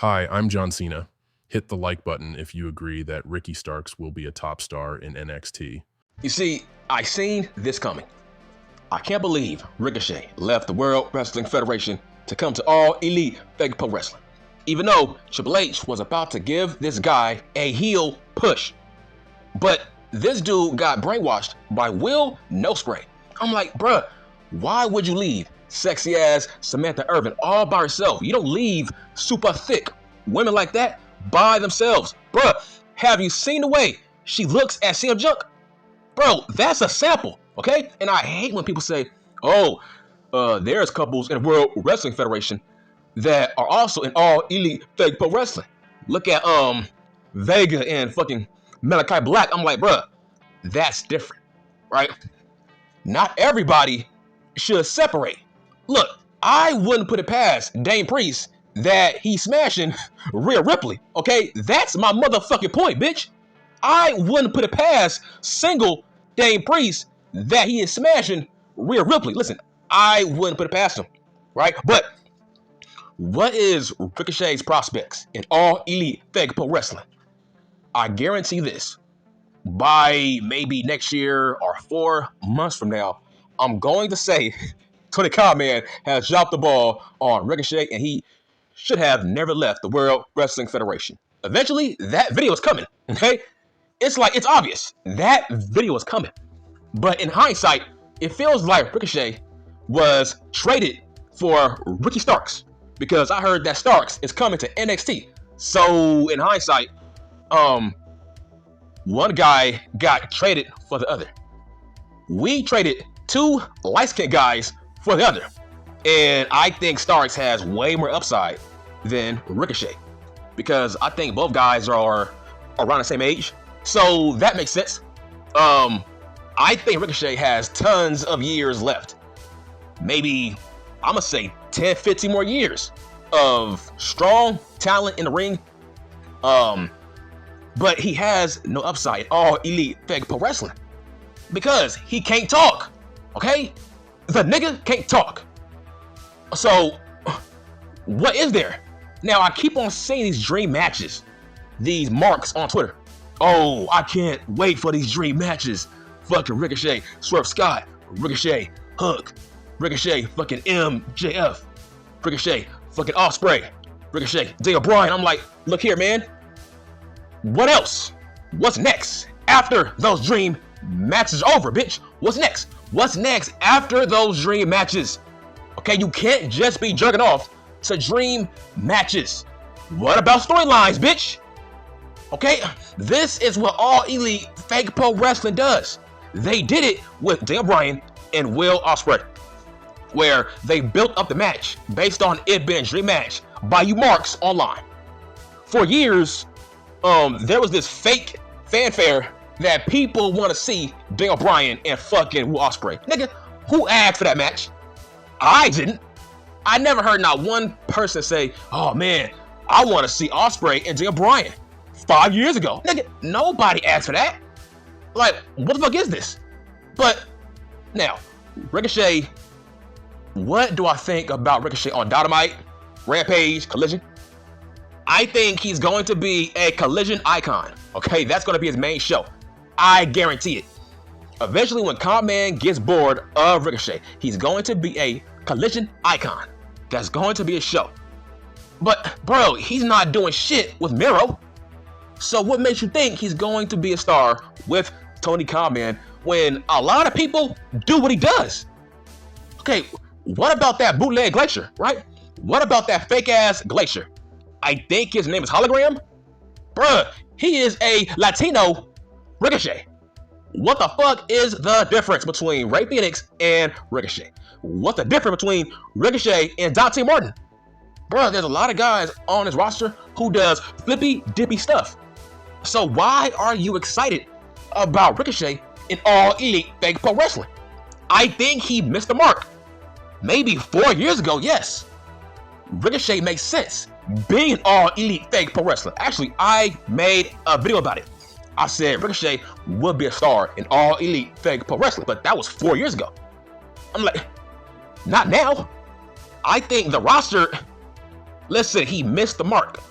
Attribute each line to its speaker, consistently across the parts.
Speaker 1: Hi, I'm John Cena. Hit the like button if you agree that Ricky Starks will be a top star in NXT.
Speaker 2: You see, I seen this coming. I can't believe Ricochet left the World Wrestling Federation to come to All Elite Fake Pro Wrestling, even though Triple H was about to give this guy a heel push. But this dude got brainwashed by Will No Spray. I'm like, bruh, why would you leave sexy ass Samantha Irvin all by herself? You don't leave super thick women like that by themselves. Bruh, have you seen the way she looks at CM Junk? Bro, that's a sample, okay? And I hate when people say, there's couples in the World Wrestling Federation that are also in All Elite Fake Pro Wrestling. Look at Vega and fucking Malachi Black. I'm like, bruh, that's different, right? Not everybody should separate. Look, I wouldn't put it past Dame Priest that he's smashing Rhea Ripley, okay? That's my motherfucking point, bitch. I wouldn't put it past single Dame Priest that he is smashing Rhea Ripley. Listen, I wouldn't put it past him, right? But what is Ricochet's prospects in All Elite Fake Pro Wrestling? I guarantee this. By maybe next year or 4 months from now, I'm going to say Tony Khan Man has dropped the ball on Ricochet and he should have never left the World Wrestling Federation. Eventually, that video is coming, okay? It's obvious. That video is coming. But in hindsight, it feels like Ricochet was traded for Ricky Starks because I heard that Starks is coming to NXT. So in hindsight, one guy got traded for the other. We traded 2 light-skinned guys for the other. And I think Starks has way more upside than Ricochet because I think both guys are around the same age. So that makes sense. I think Ricochet has tons of years left. Maybe, I'm going to say 10, 15 more years of strong talent in the ring. But he has no upside in All Elite Fake Pro Wrestling because he can't talk, okay? The nigga can't talk. So, what is there? Now, I keep on seeing these dream matches, these marks on Twitter. Oh, I can't wait for these dream matches. Fucking Ricochet, Swerve Scott, Ricochet, Hook, Ricochet, fucking MJF, Ricochet, fucking Ospreay, Ricochet, Daniel Bryan. I'm like, look here, man. What else? What's next after those dream matches are over, bitch? What's next? What's next after those dream matches? Okay, you can't just be jerking off to dream matches. What about storylines, bitch? Okay, this is what All Elite Fake Pro Wrestling does. They did it with Daniel Bryan and Will Ospreay, where they built up the match based on it being a dream match by you marks online. For years, there was this fake fanfare that people want to see Daniel Bryan and fucking Will Ospreay. Nigga, who asked for that match? I didn't. I never heard not one person say, oh man, I want to see Ospreay and Daniel Bryan 5 years ago. Nigga, nobody asked for that. Like, what the fuck is this? But now, Ricochet, what do I think about Ricochet on Dynamite, Rampage, Collision? I think he's going to be a Collision icon. Okay, that's going to be his main show. I guarantee it. Eventually, when Con-Man gets bored of Ricochet, he's going to be a Collision icon. That's going to be a show. But, bro, he's not doing shit with Miro. So what makes you think he's going to be a star with Tony Khan when a lot of people do what he does? Okay, what about that bootleg Glacier, right? What about that fake-ass Glacier? I think his name is Hologram. Bruh, he is a Latino Ricochet. What the fuck is the difference between Rey Fenix and Ricochet? What's the difference between Ricochet and Dante Martin? Bruh, there's a lot of guys on his roster who does flippy dippy stuff. So why are you excited about Ricochet in All Elite Fake Pro Wrestling? I think he missed the mark. Maybe 4 years ago, yes. Ricochet makes sense being in All Elite Fake Pro Wrestling. Actually, I made a video about it. I said Ricochet would be a star in All Elite Fake Pro Wrestling, but that was 4 years ago. I'm like, not now. I think the roster, listen, he missed the mark.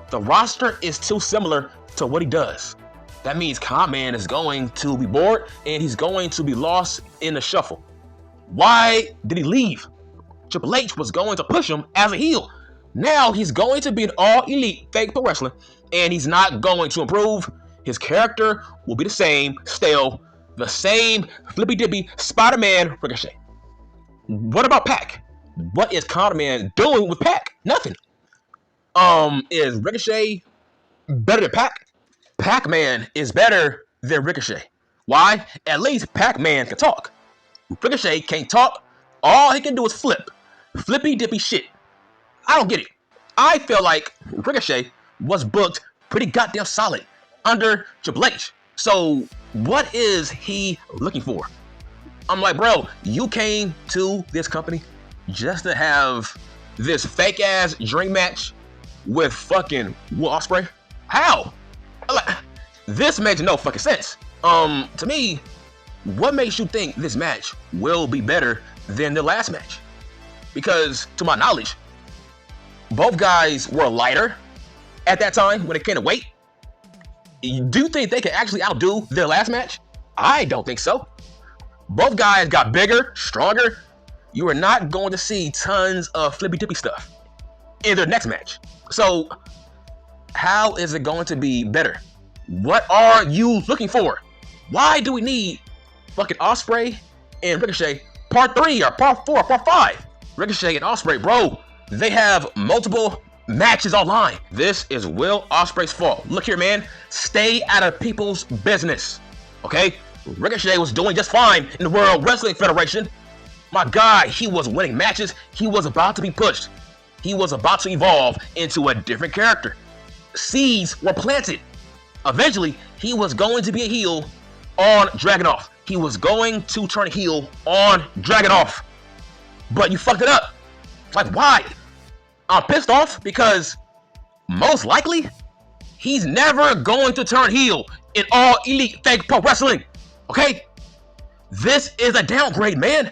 Speaker 2: The roster is too similar to what he does. That means Con-Man is going to be bored and he's going to be lost in the shuffle. Why did he leave? Triple H was going to push him as a heel. Now he's going to be an all-elite fake pro wrestler and he's not going to improve. His character will be the same, stale, the same flippy-dippy Spider-Man Ricochet. What about Pac? What is Con-Man doing with Pac? Nothing. Is Ricochet better than Pac? Pac-Man is better than Ricochet. Why? At least Pac-Man can talk. Ricochet can't talk. All he can do is flip. Flippy-dippy shit. I don't get it. I feel like Ricochet was booked pretty goddamn solid under Triple H. So what is he looking for? I'm like, bro, you came to this company just to have this fake ass dream match with fucking Will Ospreay? How? Like, this makes no fucking sense. To me, what makes you think this match will be better than the last match? Because to my knowledge, both guys were lighter at that time when it came to weight. Do you think they can actually outdo their last match? I don't think so. Both guys got bigger, stronger. You are not going to see tons of flippy-dippy stuff in their next match. So how is it going to be better? What are you looking for? Why do we need fucking Ospreay and Ricochet part 3 or part 4 or part 5? Ricochet and Ospreay, bro, they have multiple matches online. This is Will Ospreay's fault. Look here, man. Stay out of people's business, okay? Ricochet was doing just fine in the World Wrestling Federation. My God, he was winning matches. He was about to be pushed. He was about to evolve into a different character. Seeds were planted. Eventually, he was going to be a heel on Dragunov. He was going to turn heel on Dragunov. But you fucked it up. Like, why? I'm pissed off because most likely, he's never going to turn heel in all elite fake pro wrestling. Okay? This is a downgrade, man.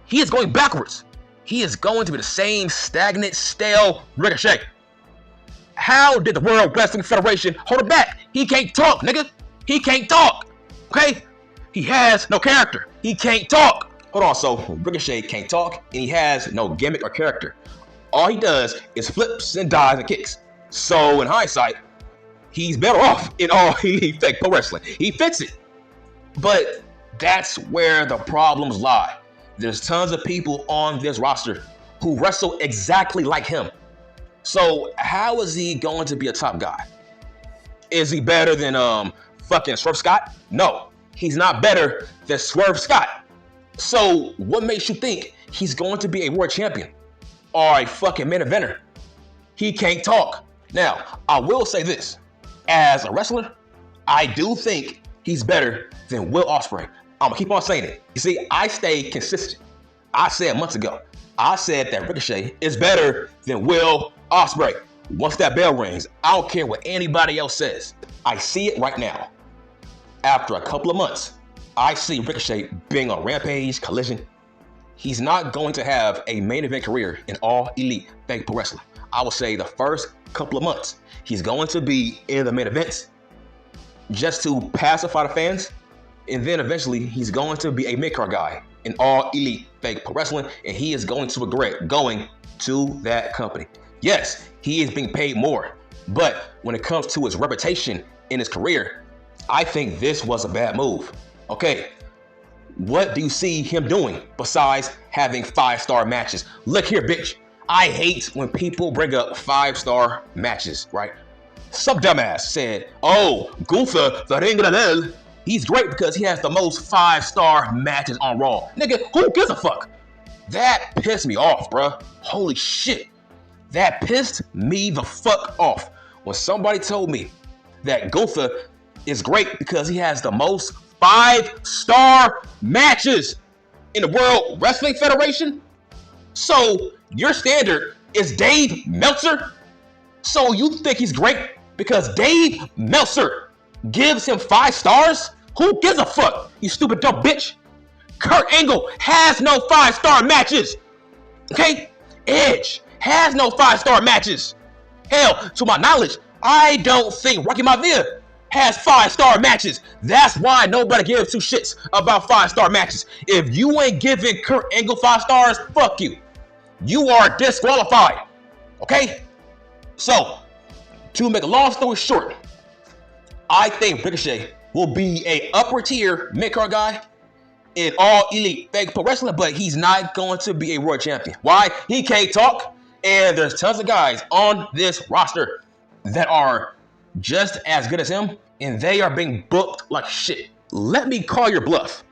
Speaker 2: He is going backwards. He is going to be the same stagnant, stale Ricochet. How did the World Wrestling Federation hold him back? He can't talk, nigga. He can't talk. Okay? He has no character. He can't talk. Hold on, so Ricochet can't talk and he has no gimmick or character. All he does is flips and dives and kicks. So in hindsight, he's better off in all elite fake pro wrestling. He fits it. But that's where the problems lie. There's tons of people on this roster who wrestle exactly like him. So how is he going to be a top guy? Is he better than fucking Swerve Scott? No, he's not better than Swerve Scott. So what makes you think he's going to be a world champion or a fucking main eventer? He can't talk. Now, I will say this. As a wrestler, I do think he's better than Will Ospreay. I'm gonna keep on saying it. You see, I stay consistent. I said months ago, I said that Ricochet is better than Will Ospreay. Once that bell rings, I don't care what anybody else says. I see it right now. After a couple of months, I see Ricochet being on Rampage, Collision. He's not going to have a main event career in all elite fake pro wrestling. I will say the first couple of months, he's going to be in the main events just to pacify the fans. And then eventually he's going to be a mid-card guy in all elite fake pro wrestling. And he is going to regret going to that company. Yes, he is being paid more. But when it comes to his reputation in his career, I think this was a bad move. Okay, what do you see him doing besides having 5-star matches? Look here, bitch. I hate when people bring up 5-star matches, right? Some dumbass said, oh, Gunther, the Ring of the he's great because he has the most 5-star matches on Raw. Nigga, who gives a fuck? That pissed me off, bruh. Holy shit. That pissed me the fuck off when somebody told me that Gunther is great because he has the most 5-star matches in the World Wrestling Federation. So your standard is Dave Meltzer? So you think he's great because Dave Meltzer gives him 5 stars? Who gives a fuck, you stupid dumb bitch? Kurt Angle has no 5-star matches. Okay? Edge has no 5-star matches. Hell, to my knowledge, I don't think Rocky Maivia has 5-star matches. That's why nobody gives two shits about 5-star matches. If you ain't giving Kurt Angle 5 stars, fuck you. You are disqualified. Okay? So, to make a long story short, I think Ricochet will be a upper tier mid-card guy in All Elite Fake Pro Wrestling, but he's not going to be a world champion. Why? He can't talk, and there's tons of guys on this roster that are just as good as him, and they are being booked like shit. Let me call your bluff.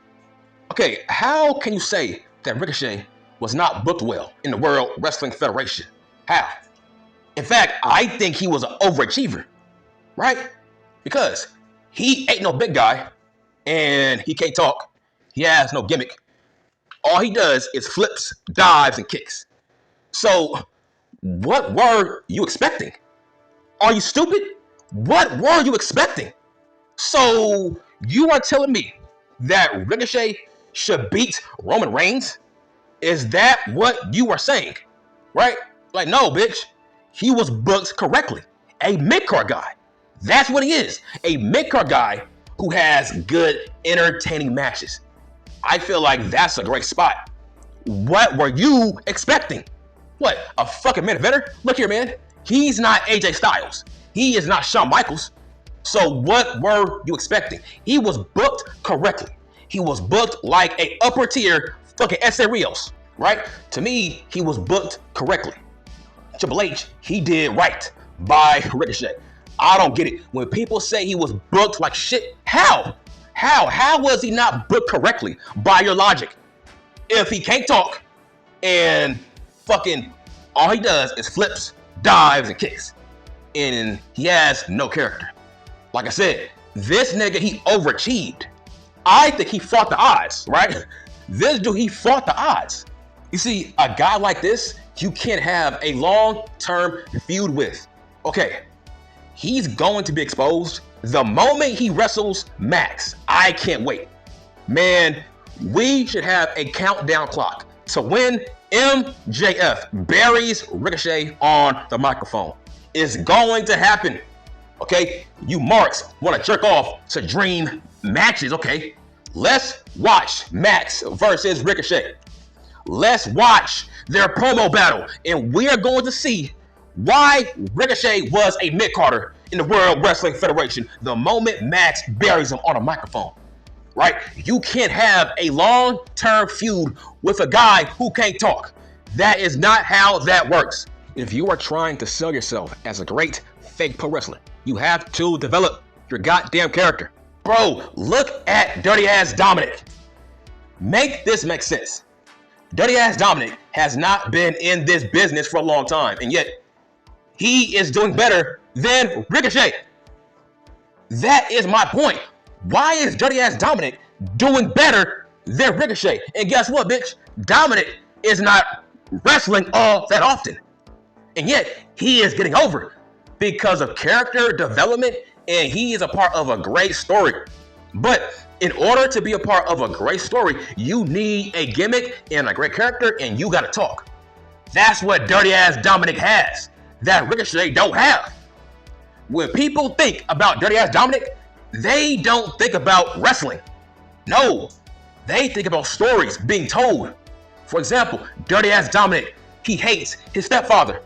Speaker 2: Okay, how can you say that Ricochet was not booked well in the World Wrestling Federation? How? In fact, I think he was an overachiever, right? Because he ain't no big guy, and he can't talk. He has no gimmick. All he does is flips, dives, and kicks. So, what were you expecting? Are you stupid? What were you expecting? So, you are telling me that Ricochet should beat Roman Reigns? Is that what you are saying? Right? Like, no, bitch. He was booked correctly. A mid-card guy. That's what he is. A mid-card guy who has good, entertaining matches. I feel like that's a great spot. What were you expecting? What, a fucking main eventer? Look here, man. He's not AJ Styles. He is not Shawn Michaels. So what were you expecting? He was booked correctly. He was booked like a upper tier fucking S.A. Rios, right? To me, he was booked correctly. Triple H, he did right by Ricochet. I don't get it. When people say he was booked like shit, how? How was he not booked correctly by your logic? If he can't talk and fucking all he does is flips, dives, and kicks, and he has no character. Like I said, this nigga, he overachieved. I think he fought the odds, right? This dude, he fought the odds. You see, a guy like this, you can't have a long-term feud with. Okay, he's going to be exposed the moment he wrestles Max. I can't wait. Man, we should have a countdown clock to when MJF buries Ricochet on the microphone. It's going to happen. Okay, you marks want to jerk off to dream matches. Okay, let's watch Max versus Ricochet. Let's watch their promo battle, and we are going to see why Ricochet was a mid-carder in the World Wrestling Federation the moment Max buries him on a microphone. Right? You can't have a long-term feud with a guy who can't talk. That is not how that works. If you are trying to sell yourself as a great fake pro wrestler, you have to develop your goddamn character. Bro, look at Dirty Ass Dominik. Make this make sense. Dirty Ass Dominik has not been in this business for a long time, and yet he is doing better than Ricochet. That is my point. Why is Dirty Ass Dominik doing better than Ricochet? And guess what, bitch? Dominik is not wrestling all that often. And yet, he is getting over because of character development, and he is a part of a great story. But in order to be a part of a great story, you need a gimmick and a great character, and you gotta talk. That's what Dirty Ass Dominik has that Ricochet don't have. When people think about Dirty Ass Dominik, they don't think about wrestling. No, they think about stories being told. For example, Dirty Ass Dominik, he hates his stepfather.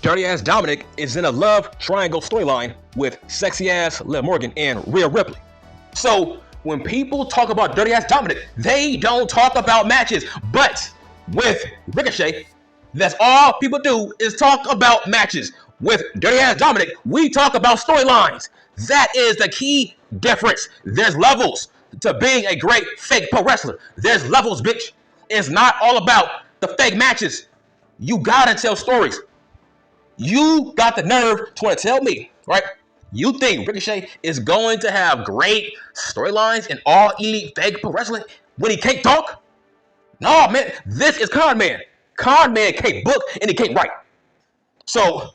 Speaker 2: Dirty Ass Dominik is in a love triangle storyline with sexy ass Liv Morgan and Rhea Ripley. So when people talk about Dirty Ass Dominik, they don't talk about matches. But with Ricochet, that's all people do is talk about matches. With Dirty Ass Dominik, we talk about storylines. That is the key difference. There's levels to being a great fake pro wrestler. There's levels, bitch. It's not all about the fake matches. You gotta tell stories. You got the nerve to want to tell me, right? You think Ricochet is going to have great storylines in All Elite Fake Pro Wrestling when he can't talk? No, man. This is Con Man. Con Man can't book and he can't write. So,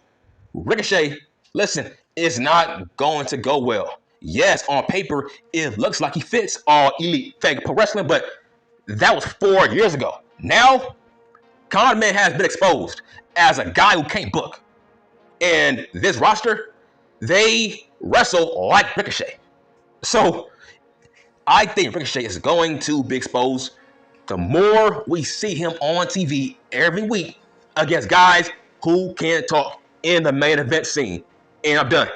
Speaker 2: Ricochet, listen, it's not going to go well. Yes, on paper, it looks like he fits All Elite Fake Pro Wrestling, but that was 4 years ago. Now, Con Man has been exposed as a guy who can't book. And this roster, they wrestle like Ricochet. So I think Ricochet is going to be exposed. The more we see him on TV every week against guys who can talk in the main event scene. And I'm done.